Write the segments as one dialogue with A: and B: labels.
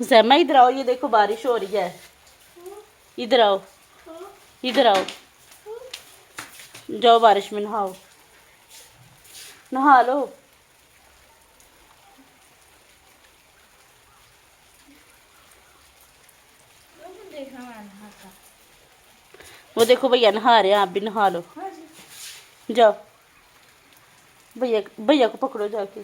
A: जैमा इधर आओ, ये देखो बारिश हो रही है। इधर आओ, इधर आओ, जाओ बारिश में नहाओ, नहा लो। वो देखो भैया नहा रहे हैं, आप भी नहा लो। जाओ, भैया भैया को पकड़ो जाके।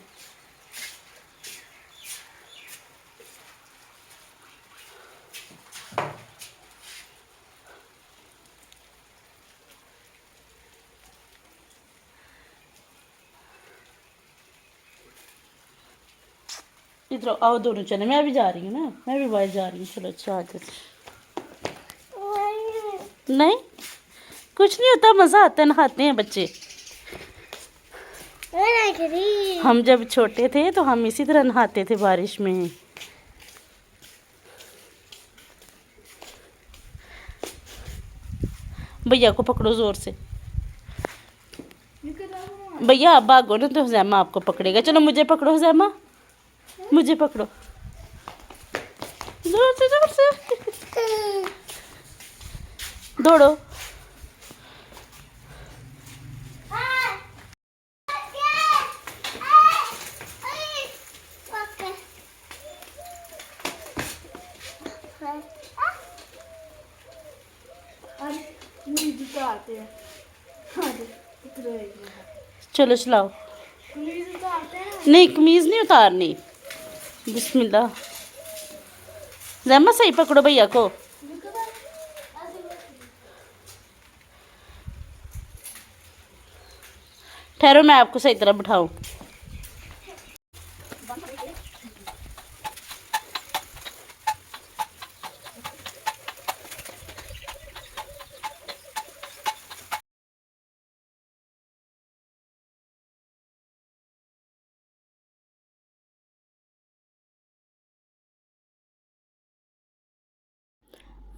A: इधर आओ दोनों चले, मैं भी जा रही हूँ ना, मैं भी बाहर जा रही हूँ। चलो अच्छा आ जाओ। नहीं कुछ नहीं होता, मज़ा आता है, नहाते हैं बच्चे। हम जब छोटे थे तो हम इसी तरह नहाते थे बारिश में। भैया को पकड़ो जोर से। भैया आप भागो ना तो हुज़ैमा आपको पकड़ेगा। चलो मुझे पकड़ो हुज़ैमा, मुझे पकड़ो जोर से, जोर से दौड़ो। चलो चलाओ। नहीं कमीज़ नहीं उतारनी। बिस्मिल्लाह। जैमा सही पकड़ो भैया को। ठहरो मैं आपको सही तरह बिठाऊं।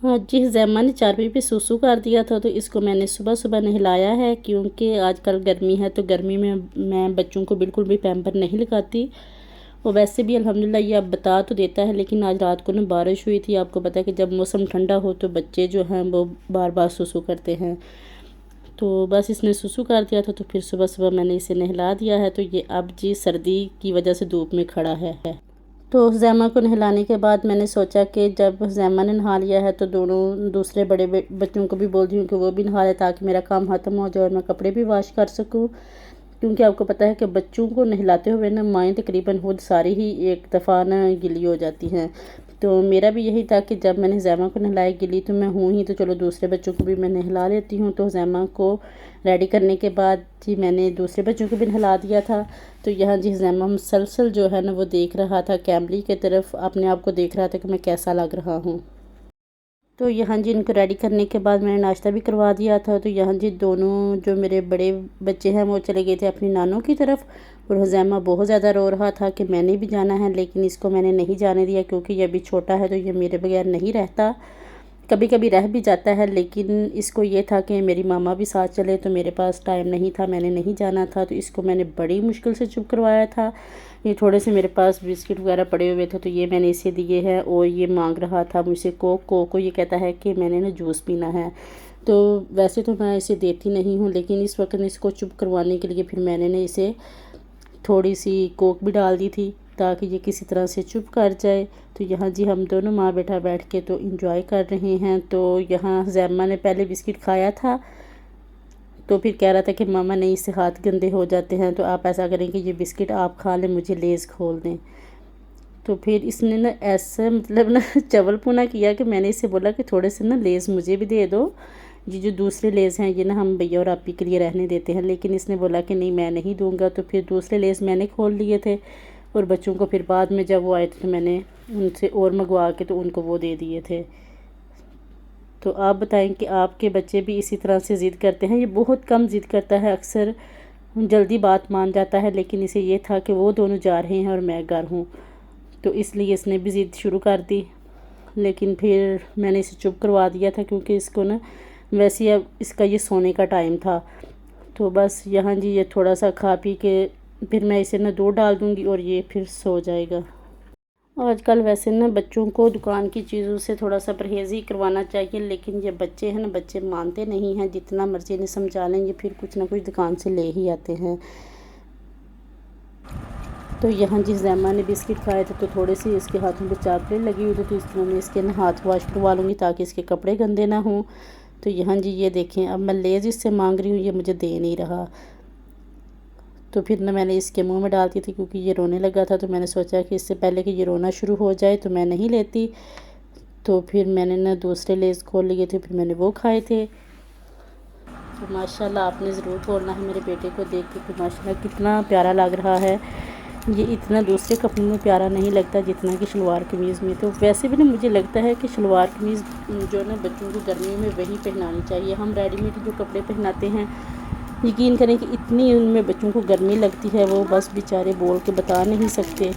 A: हाँ जी, ज़ैमा ने चारपाई पे सूसू कर दिया था तो इसको मैंने सुबह सुबह नहलाया है, क्योंकि आजकल गर्मी है तो गर्मी में मैं बच्चों को बिल्कुल भी पैम्पर नहीं लगाती। और वैसे भी अल्हम्दुलिल्लाह ये अब बता तो देता है, लेकिन आज रात को ना बारिश हुई थी। आपको पता है कि जब मौसम ठंडा हो तो बच्चे जो हैं वो बार बार सूसू करते हैं। तो बस इसने सूसू कर दिया था तो फिर सुबह सुबह मैंने इसे नहला दिया है। तो ये अब जी सर्दी की वजह से धूप में खड़ा है। तो ज़ैमा को नहलाने के बाद मैंने सोचा कि जब ज़ैमा ने नहा लिया है तो दोनों दूसरे बड़े बच्चों को भी बोल दी हूँ कि वो भी नहा ले, ताकि मेरा काम ख़त्म हो जाए और मैं कपड़े भी वॉश कर सकूँ। क्योंकि आपको पता है कि बच्चों को नहलाते हुए ना माएँ तकरीबन खुद सारी ही एक दफ़ा ना गिली हो जाती हैं। तो मेरा भी यही था कि जब मैंने ज़ैमा को नहलाया, गिली तो मैं हूँ ही, तो चलो दूसरे बच्चों को भी मैं नहला लेती हूँ। तो ज़ैमा को रेडी करने के बाद जी मैंने दूसरे बच्चों को भी नहला दिया था। तो यहाँ जी ज़ैमा मुसलसल जो है ना वो देख रहा था कैमरे की तरफ, अपने आप को देख रहा था कि मैं कैसा लग रहा हूँ। तो यहाँ जी इनको रेडी करने के बाद मैंने नाश्ता भी करवा दिया था। तो यहाँ जी दोनों जो मेरे बड़े बच्चे हैं वो चले गए थे अपनी नानों की तरफ, और हुज़ैमा बहुत ज़्यादा रो रहा था कि मैंने भी जाना है, लेकिन इसको मैंने नहीं जाने दिया क्योंकि ये अभी छोटा है तो ये मेरे बगैर नहीं रहता। कभी कभी रह भी जाता है, लेकिन इसको ये था कि मेरी मामा भी साथ चले, तो मेरे पास टाइम नहीं था, मैंने नहीं जाना था। तो इसको मैंने बड़ी मुश्किल से चुप करवाया था। ये थोड़े से मेरे पास बिस्किट वगैरह पड़े हुए थे तो ये मैंने इसे दिए हैं, और ये मांग रहा था मुझसे कोक को, ये कहता है कि मैंने ना जूस पीना है। तो वैसे तो मैं इसे देती नहीं हूँ, लेकिन इस वक्त इसको चुप करवाने के लिए फिर मैंने ना इसे थोड़ी सी कोक भी डाल दी थी ताकि ये किसी तरह से चुप कर जाए। तो यहाँ जी हम दोनों माँ बेटा बैठ के तो इंजॉय कर रहे हैं। तो यहाँ ज़ैमा ने पहले बिस्किट खाया था तो फिर कह रहा था कि मामा नहीं, इससे हाथ गंदे हो जाते हैं, तो आप ऐसा करें कि ये बिस्किट आप खा लें, मुझे लेज़ खोल दें। तो फिर इसने ना ऐसा मतलब ना चवलपुना किया कि मैंने इसे बोला कि थोड़े से ना लेज़ मुझे भी दे दो, ये जो दूसरे लेज़ हैं ये ना हम भैया और आपी के लिए रहने देते हैं। लेकिन इसने बोला कि नहीं मैं नहीं दूंगा। तो फिर दूसरे लेज़ मैंने खोल लिए थे, और बच्चों को फिर बाद में जब वो आए थे तो मैंने उनसे और मंगवा के तो उनको वो दे दिए थे। तो आप बताएं कि आपके बच्चे भी इसी तरह से ज़िद करते हैं? ये बहुत कम ज़िद करता है, अक्सर जल्दी बात मान जाता है, लेकिन इसे ये था कि वो दोनों जा रहे हैं और मैं घर हूँ, तो इसलिए इसने भी ज़िद शुरू कर दी। लेकिन फिर मैंने इसे चुप करवा दिया था क्योंकि इसको ना वैसे अब इसका ये सोने का टाइम था। तो बस यहाँ जी ये थोड़ा सा खा पी के फिर मैं इसे ना दूध डाल दूँगी और ये फिर सो जाएगा। आजकल वैसे ना बच्चों को दुकान की चीज़ों से थोड़ा सा परहेज़ ही करवाना चाहिए, लेकिन ये बच्चे हैं ना, बच्चे मानते नहीं हैं। जितना मर्ज़ी इन्हें समझा लें, ये फिर कुछ ना कुछ दुकान से ले ही आते हैं। तो यहाँ जिस ज़ैमा ने बिस्किट खाए थे तो थोड़ी सी इसके हाथों पे चॉकलेट लगी हुई थी, तो इस तरह मैं इसके ना हाथ वॉश करवा लूँगी ताकि इसके कपड़े गंदे ना हों। तो यहाँ जी ये देखें, अब मैं लेज़ इससे मांग रही हूँ, ये मुझे दे नहीं रहा। तो फिर ना मैंने इसके मुंह में डालती थी, क्योंकि ये रोने लगा था। तो मैंने सोचा कि इससे पहले कि ये रोना शुरू हो जाए तो मैं नहीं लेती। तो फिर मैंने ना दूसरे लेज़ खोल लिए थे, फिर मैंने वो खाए थे। तो माशाल्लाह आपने ज़रूर बोलना है मेरे बेटे को देख के कि माशाल्लाह कितना प्यारा लग रहा है। ये इतना दूसरे कपड़ों में प्यारा नहीं लगता जितना कि शलवार कमीज़ में। तो वैसे भी ना मुझे लगता है कि शलवार कमीज़ जो है ना बच्चों को गर्मी में वही पहनानी चाहिए। हम रेडीमेड जो कपड़े पहनाते हैं, यकीन करें कि इतनी उनमें बच्चों को गर्मी लगती है, वो बस बेचारे बोल के बता नहीं सकते।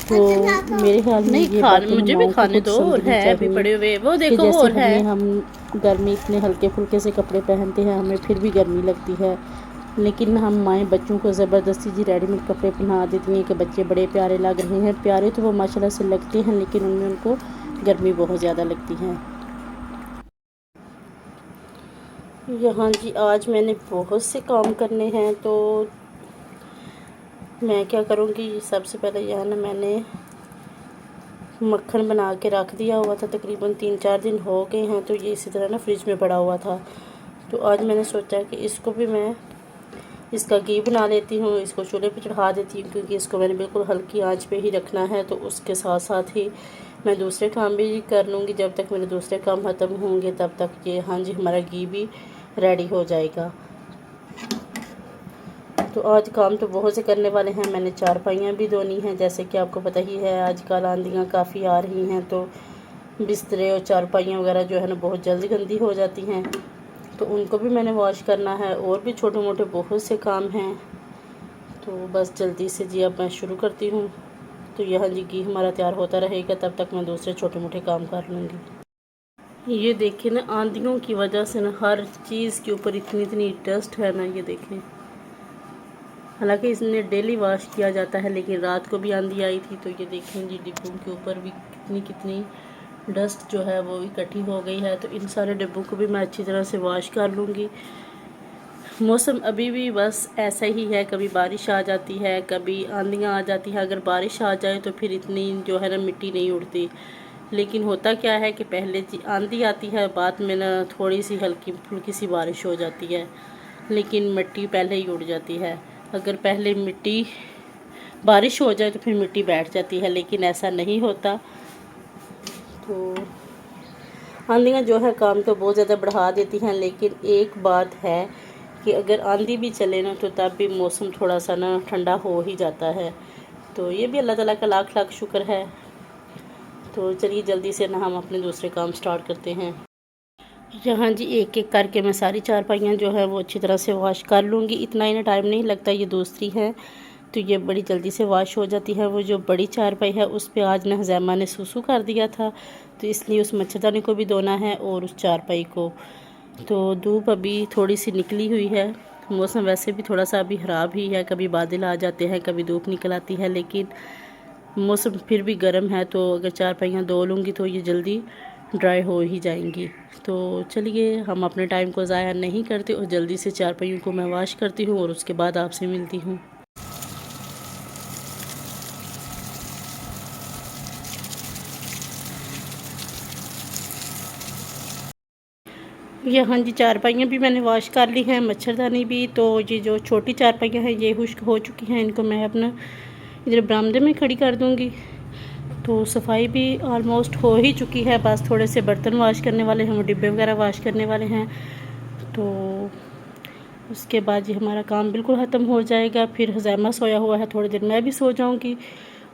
A: तो मेरे ख्याल में ये बात मुझे भी खाने दो है भी पड़े हुए, वो देखो कि जैसे हमें हम गर्मी इतने हल्के फुल्के से कपड़े पहनते हैं, हमें फिर भी गर्मी लगती है, लेकिन हम माएँ बच्चों को ज़बरदस्ती जी रेडीमेड कपड़े पहना देती हैं कि बच्चे बड़े प्यारे लग रहे हैं। प्यारे तो वो माशाल्लाह से लगते हैं, लेकिन उनमें उनको गर्मी बहुत ज़्यादा लगती है। यहाँ जी आज मैंने बहुत से काम करने हैं, तो मैं क्या करूँगी, सबसे पहले यहाँ ना मैंने मक्खन बना के रख दिया हुआ था, तकरीबन 3-4 दिन हो गए हैं। तो ये इसी तरह ना फ्रिज में पड़ा हुआ था। तो आज मैंने सोचा कि इसको भी मैं इसका घी बना लेती हूँ, इसको चूल्हे पे चढ़ा देती हूँ, क्योंकि इसको मैंने बिल्कुल हल्की आंच पे ही रखना है। तो उसके साथ साथ ही मैं दूसरे काम भी कर लूँगी। जब तक मेरे दूसरे काम ख़त्म होंगे तब तक ये हाँ जी हमारा घी भी रेडी हो जाएगा। तो आज काम तो बहुत से करने वाले हैं। मैंने चारपाइयाँ भी धोनी हैं, जैसे कि आपको पता ही है आजकल आंधियाँ काफ़ी आ रही हैं, तो बिस्तरे और चारपाइयाँ वगैरह जो है ना बहुत जल्दी गंदी हो जाती हैं, तो उनको भी मैंने वॉश करना है। और भी छोटे मोटे बहुत से काम हैं, तो बस जल्दी से जी अब मैं शुरू करती हूँ। तो यहाँ जी घी हमारा तैयार होता रहेगा, तब तक मैं दूसरे छोटे मोटे काम कर लूँगी। ये देखिए ना, आंधियों की वजह से ना हर चीज़ के ऊपर इतनी डस्ट है ना, ये देखें। हालांकि इसने डेली वॉश किया जाता है, लेकिन रात को भी आंधी आई थी। तो ये देखें जी, डिब्बों के ऊपर भी कितनी डस्ट जो है वो इकट्ठी हो गई है। तो इन सारे डिब्बों को भी मैं अच्छी तरह से वॉश कर लूँगी। मौसम अभी भी बस ऐसा ही है, कभी बारिश आ जाती है, कभी आंधियाँ आ जाती हैं। अगर बारिश आ जाए तो फिर इतनी जो है ना मिट्टी नहीं उड़ती, लेकिन होता क्या है कि पहले आंधी आती है, बाद में ना थोड़ी सी हल्की फुल्की सी बारिश हो जाती है, लेकिन मिट्टी पहले ही उड़ जाती है। अगर पहले बारिश हो जाए तो फिर मिट्टी बैठ जाती है, लेकिन ऐसा नहीं होता। तो आंधियाँ जो है काम तो बहुत ज़्यादा बढ़ा देती हैं, लेकिन एक बात है कि अगर आंधी भी चले ना तो तब भी मौसम थोड़ा सा ना ठंडा हो ही जाता है। तो ये भी अल्लाह ताला का लाख लाख शुक्र है। तो चलिए जल्दी से ना हम अपने दूसरे काम स्टार्ट करते हैं। यहाँ जी एक एक करके मैं सारी चारपाइयाँ जो है वो अच्छी तरह से वॉश कर लूँगी। इतना इन्हें टाइम नहीं लगता, ये दूसरी है तो ये बड़ी जल्दी से वॉश हो जाती है। वो जो बड़ी चारपाई है उस पर आज ना हज़ैमा ने सुसु कर दिया था, तो इसलिए उस मच्छरदानी को भी धोना है और उस चारपाई को। तो धूप अभी थोड़ी सी निकली हुई है, मौसम वैसे भी थोड़ा सा अभी ख़राब ही है, कभी बादल आ जाते हैं, कभी धूप निकल आती है, लेकिन मौसम फिर भी गर्म है। तो अगर चारपाइयाँ धो लूँगी तो ये जल्दी ड्राई हो ही जाएंगी। तो चलिए हम अपने टाइम को ज़ाया नहीं करते और जल्दी से चारपाइयों को मैं वॉश करती हूँ और उसके बाद आपसे मिलती हूँ। यहाँ जी चारपाइयाँ भी मैंने वॉश कर ली हैं, मच्छरदानी भी। तो ये जो छोटी चारपाइयाँ हैं ये खुश्क हो चुकी हैं, इनको मैं अपना इधर बरामदे में खड़ी कर दूँगी। तो सफाई भी ऑलमोस्ट हो ही चुकी है, बस थोड़े से बर्तन वॉश करने वाले हैं, वो डिब्बे वगैरह वॉश करने वाले हैं। तो उसके बाद ये हमारा काम बिल्कुल ख़त्म हो जाएगा। फिर हज़ैमा सोया हुआ है, थोड़ी देर मैं भी सो जाऊँगी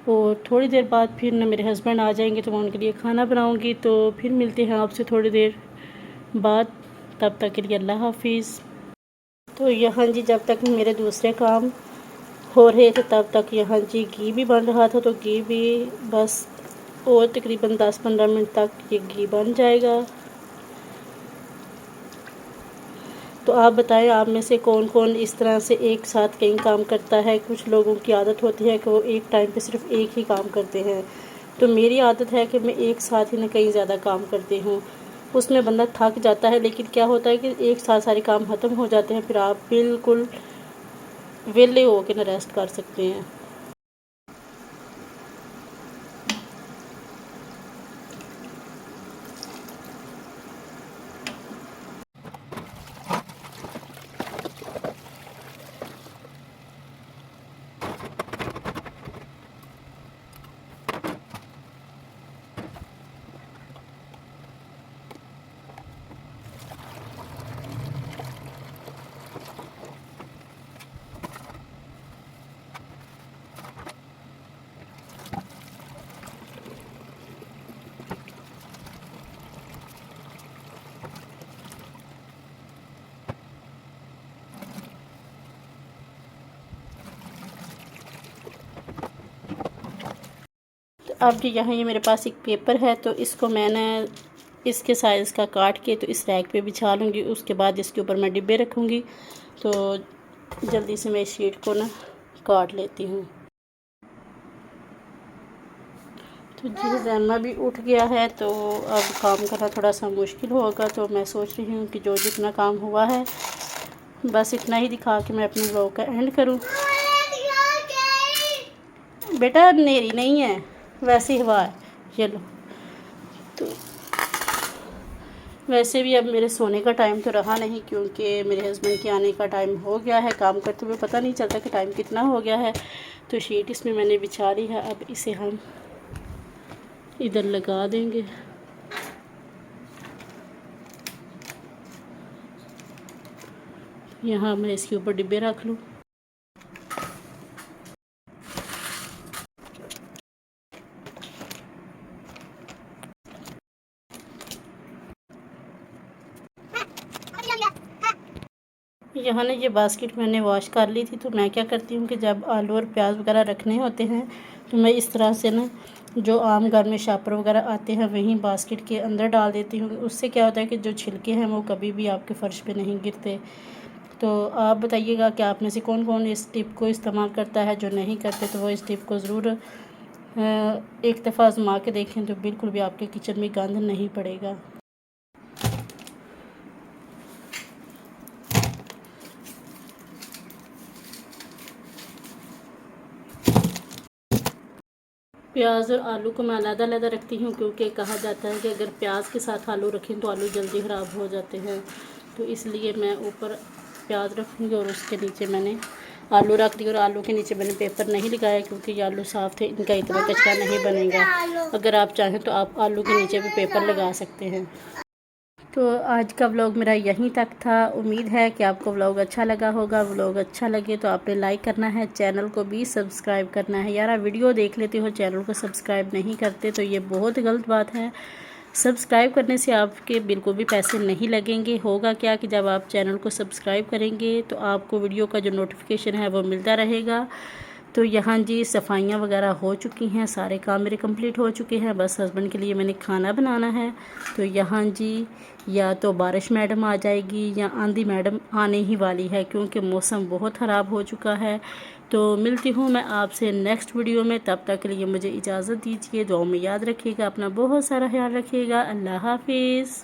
A: और थोड़ी देर बाद फिर ना मेरे हस्बैंड आ जाएंगे, तो मैं उनके लिए खाना बनाऊँगी। तो फिर मिलते हैं आपसे थोड़ी देर बाद, तब तक के लिए अल्लाह हाफिज़। तो यहाँ जी जब तक मेरे दूसरे काम हो रहे थे तब तक यहाँ जी घी भी बन रहा था। तो घी भी बस और तकरीबन 10-15 मिनट तक ये घी बन जाएगा। तो आप बताएं, आप में से कौन कौन इस तरह से एक साथ कई काम करता है। कुछ लोगों की आदत होती है कि वो एक टाइम पे सिर्फ एक ही काम करते हैं, तो मेरी आदत है कि मैं एक साथ ही ना कहीं ज़्यादा काम करती हूँ, उसमें बंदा थक जाता है। लेकिन क्या होता है कि एक साथ सारे काम ख़त्म हो जाते हैं, फिर आप बिल्कुल वेले हो के ना रेस्ट कर सकते हैं। अब यहाँ ये मेरे पास एक पेपर है, तो इसको मैंने इसके साइज़ का काट के तो इस रैक पे बिछा लूँगी। उसके बाद इसके ऊपर मैं डिब्बे रखूँगी। तो जल्दी से मैं इस शीट को ना काट लेती हूँ। तो जी ज़ैमा भी उठ गया है, तो अब काम करना थोड़ा सा मुश्किल होगा। तो मैं सोच रही हूँ कि जो जितना काम हुआ है बस इतना ही दिखा के मैं अपने व्लॉग का एंड करूँ। बेटा अंधेरी नहीं है, वैसी हवा है। चलो, तो वैसे भी अब मेरे सोने का टाइम तो रहा नहीं, क्योंकि मेरे हस्बैंड के आने का टाइम हो गया है। काम करते हुए पता नहीं चलता कि टाइम कितना हो गया है। तो शीट इसमें मैंने बिछा ली है, अब इसे हम इधर लगा देंगे। यहाँ मैं इसके ऊपर डिब्बे रख लूँ। यहाँ ने ये बास्केट मैंने वॉश कर ली थी। तो मैं क्या करती हूँ कि जब आलू और प्याज वगैरह रखने होते हैं तो मैं इस तरह से ना जो आम घर में शापर वगैरह आते हैं वहीं बास्केट के अंदर डाल देती हूँ। उससे क्या होता है कि जो छिलके हैं वो कभी भी आपके फ़र्श पे नहीं गिरते। तो आप बताइएगा कि आप में से कौन कौन इस टिप को इस्तेमाल करता है। जो नहीं करते तो वो इस टिप को ज़रूर एक दफ़ा आजमा के देखें, तो बिल्कुल भी आपके किचन में गंद नहीं पड़ेगा। प्याज और आलू को मैं अलग-अलग रखती हूँ, क्योंकि कहा जाता है कि अगर प्याज के साथ आलू रखें तो आलू जल्दी ख़राब हो जाते हैं। तो इसलिए मैं ऊपर प्याज रखूँगी और उसके नीचे मैंने आलू रख दी। और आलू के नीचे मैंने पेपर नहीं लगाया, क्योंकि ये आलू साफ़ थे, इनका इतना कचरा नहीं बनेगा। अगर आप चाहें तो आप आलू के नीचे भी पेपर लगा सकते हैं। तो आज का व्लॉग मेरा यहीं तक था। उम्मीद है कि आपको व्लॉग अच्छा लगा होगा। व्लॉग अच्छा लगे तो आपने लाइक करना है, चैनल को भी सब्सक्राइब करना है। यार, वीडियो देख लेते हो, चैनल को सब्सक्राइब नहीं करते तो ये बहुत गलत बात है। सब्सक्राइब करने से आपके बिल्कुल भी पैसे नहीं लगेंगे। होगा क्या कि जब आप चैनल को सब्सक्राइब करेंगे तो आपको वीडियो का जो नोटिफिकेशन है वो मिलता रहेगा। तो यहाँ जी सफाइयाँ वगैरह हो चुकी हैं, सारे काम मेरे कंप्लीट हो चुके हैं। बस हस्बैंड के लिए मैंने खाना बनाना है। तो यहाँ जी या तो बारिश मैडम आ जाएगी या आंधी मैडम आने ही वाली है, क्योंकि मौसम बहुत ख़राब हो चुका है। तो मिलती हूँ मैं आपसे नेक्स्ट वीडियो में। तब तक के लिए मुझे इजाज़त दीजिए। दुआ में याद रखिएगा, अपना बहुत सारा ख्याल रखिएगा। अल्लाह हाफिज़।